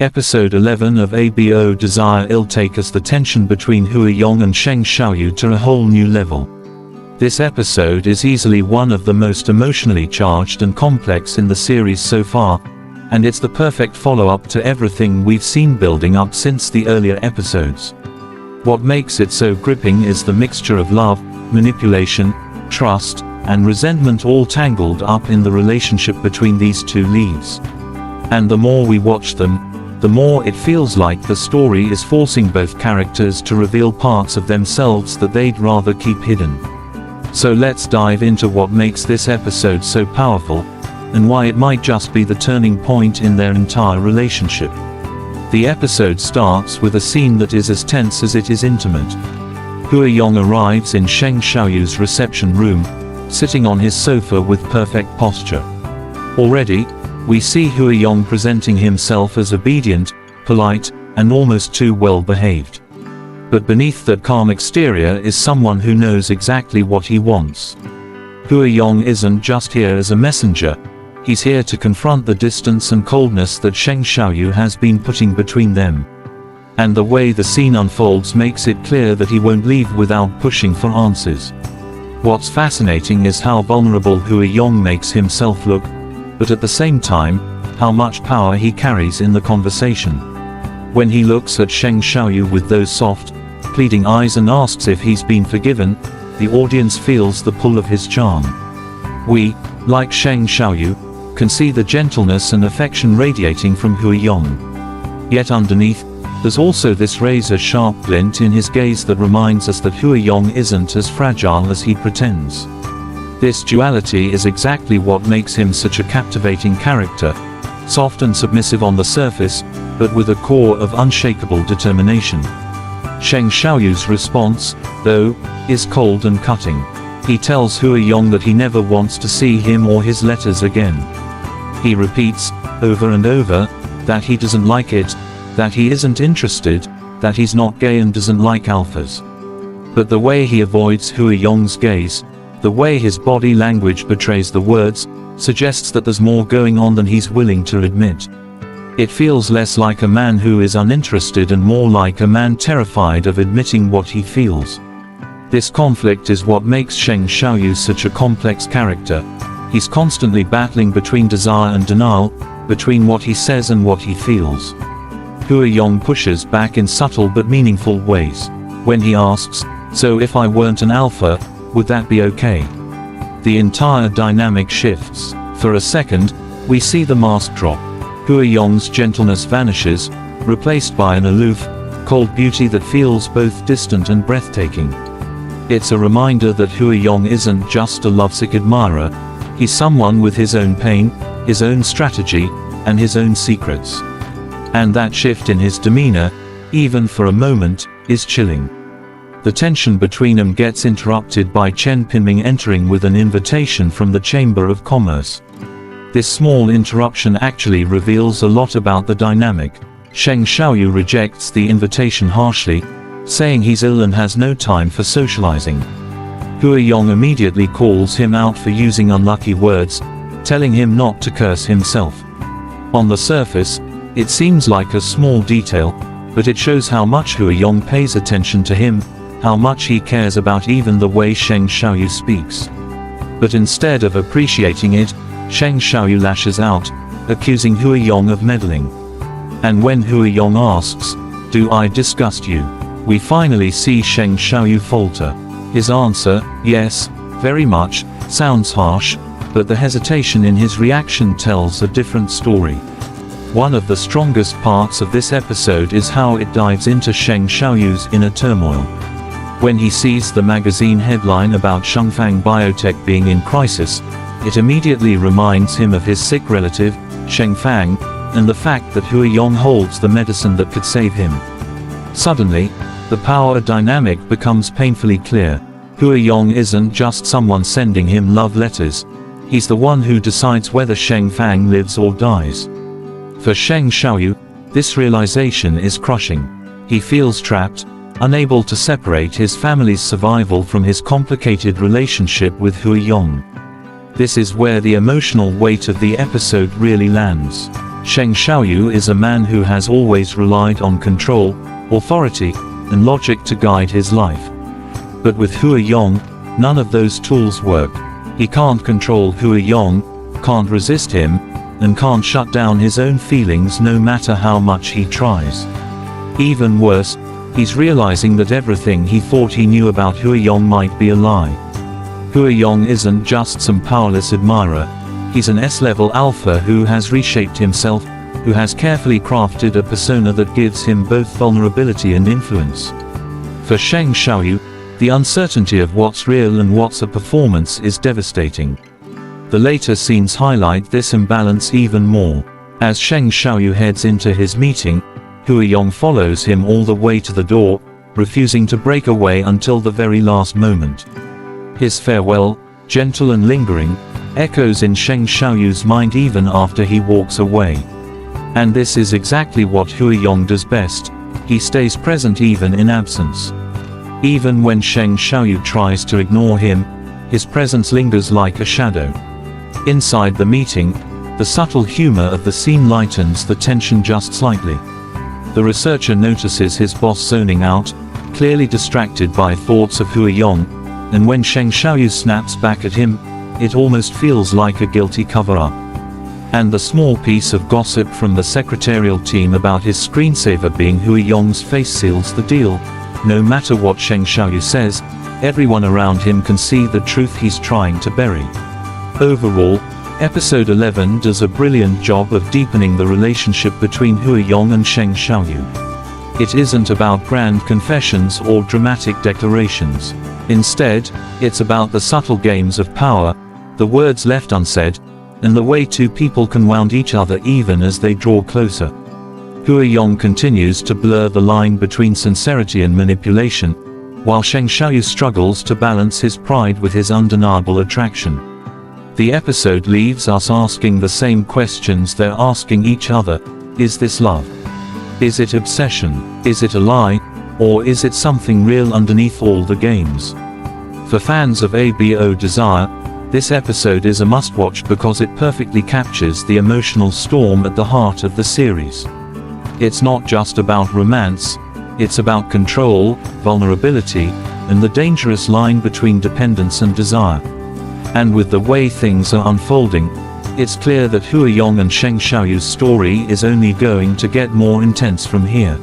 Episode 11 of ABO Desire will take us the tension between Huang and Sheng Xiaoyu to a whole new level. This episode is easily one of the most emotionally charged and complex in the series so far, and it's the perfect follow-up to everything we've seen building up since the earlier episodes. What makes it so gripping is the mixture of love, manipulation, trust, and resentment all tangled up in the relationship between these two leads. And the more we watch them, the more it feels like the story is forcing both characters to reveal parts of themselves that they'd rather keep hidden. So let's dive into what makes this episode so powerful, and why it might just be the turning point in their entire relationship. The episode starts with a scene that is as tense as it is intimate. Huang arrives in Sheng Xiaoyu's reception room, sitting on his sofa with perfect posture. Already, we see Huang presenting himself as obedient, polite, and almost too well behaved. But beneath that calm exterior is someone who knows exactly what he wants. Huang isn't just here as a messenger, he's here to confront the distance and coldness that Sheng Xiaoyu has been putting between them. And the way the scene unfolds makes it clear that he won't leave without pushing for answers. What's fascinating is how vulnerable Huang makes himself look, but at the same time, how much power he carries in the conversation. When he looks at Sheng Xiaoyu with those soft, pleading eyes and asks if he's been forgiven, the audience feels the pull of his charm. We, like Sheng Xiaoyu, can see the gentleness and affection radiating from Huang. Yet underneath, there's also this razor-sharp glint in his gaze that reminds us that Huang isn't as fragile as he pretends. This duality is exactly what makes him such a captivating character, soft and submissive on the surface, but with a core of unshakable determination. Sheng Xiaoyu's response, though, is cold and cutting. He tells Huang that he never wants to see him or his letters again. He repeats, over and over, that he doesn't like it, that he isn't interested, that he's not gay and doesn't like alphas. But the way he avoids Huang's gaze, the way his body language betrays the words, suggests that there's more going on than he's willing to admit. It feels less like a man who is uninterested and more like a man terrified of admitting what he feels. This conflict is what makes Sheng Xiaoyu such a complex character. He's constantly battling between desire and denial, between what he says and what he feels. Huang pushes back in subtle but meaningful ways. When he asks, "So if I weren't an alpha, would that be okay?" The entire dynamic shifts. For a second, we see the mask drop. Huang's gentleness vanishes, replaced by an aloof, cold beauty that feels both distant and breathtaking. It's a reminder that Huang isn't just a lovesick admirer, he's someone with his own pain, his own strategy, and his own secrets. And that shift in his demeanor, even for a moment, is chilling. The tension between them gets interrupted by Chen Pinming entering with an invitation from the Chamber of Commerce. This small interruption actually reveals a lot about the dynamic. Sheng Xiaoyu rejects the invitation harshly, saying he's ill and has no time for socializing. Huang immediately calls him out for using unlucky words, telling him not to curse himself. On the surface, it seems like a small detail, but it shows how much Huang pays attention to him, how much he cares about even the way Sheng Xiaoyu speaks. But instead of appreciating it, Sheng Xiaoyu lashes out, accusing Huang of meddling. And when Huang asks, "Do I disgust you?" we finally see Sheng Xiaoyu falter. His answer, "Yes, very much," sounds harsh, but the hesitation in his reaction tells a different story. One of the strongest parts of this episode is how it dives into Sheng Xiaoyu's inner turmoil. When he sees the magazine headline about Shengfang Biotech being in crisis, it immediately reminds him of his sick relative, Shengfang, and the fact that Huang holds the medicine that could save him. Suddenly, the power dynamic becomes painfully clear. Huang isn't just someone sending him love letters, he's the one who decides whether Shengfang lives or dies. For Sheng Xiaoyu, this realization is crushing. He feels trapped, unable to separate his family's survival from his complicated relationship with Huang. This is where the emotional weight of the episode really lands. Sheng Xiaoyu is a man who has always relied on control, authority, and logic to guide his life. But with Hua Yong, none of those tools work. He can't control Hua Yong, can't resist him, and can't shut down his own feelings no matter how much he tries. Even worse, he's realizing that everything he thought he knew about Hua Yong might be a lie. Hua Yong isn't just some powerless admirer. He's an S-level alpha who has reshaped himself, who has carefully crafted a persona that gives him both vulnerability and influence. For Sheng Xiaoyu, the uncertainty of what's real and what's a performance is devastating. The later scenes highlight this imbalance even more. As Sheng Xiaoyu heads into his meeting, Hua Yong follows him all the way to the door, refusing to break away until the very last moment. His farewell, gentle and lingering, echoes in Sheng Xiaoyu's mind even after he walks away. And this is exactly what Hua Yong does best. He stays present even in absence. Even when Sheng Xiaoyu tries to ignore him, his presence lingers like a shadow. Inside the meeting, the subtle humor of the scene lightens the tension just slightly. The researcher notices his boss zoning out, clearly distracted by thoughts of Hua Yong, and when Sheng Xiaoyu snaps back at him, it almost feels like a guilty cover-up. And the small piece of gossip from the secretarial team about his screensaver being Hua Yong's face seals the deal. No matter what Sheng Xiaoyu says, everyone around him can see the truth he's trying to bury. Overall, Episode 11 does a brilliant job of deepening the relationship between Hua Yong and Sheng Xiaoyu. It isn't about grand confessions or dramatic declarations. Instead, it's about the subtle games of power, the words left unsaid, and the way two people can wound each other even as they draw closer. Hua Yong continues to blur the line between sincerity and manipulation, while Sheng Xiaoyu struggles to balance his pride with his undeniable attraction. The episode leaves us asking the same questions they're asking each other. Is this love? Is it obsession? Is it a lie? Or is it something real underneath all the games? For fans of ABO Desire, this episode is a must-watch because it perfectly captures the emotional storm at the heart of the series. It's not just about romance, it's about control, vulnerability, and the dangerous line between dependence and desire. And with the way things are unfolding, it's clear that Hua Yong and Sheng Xiaoyu's story is only going to get more intense from here.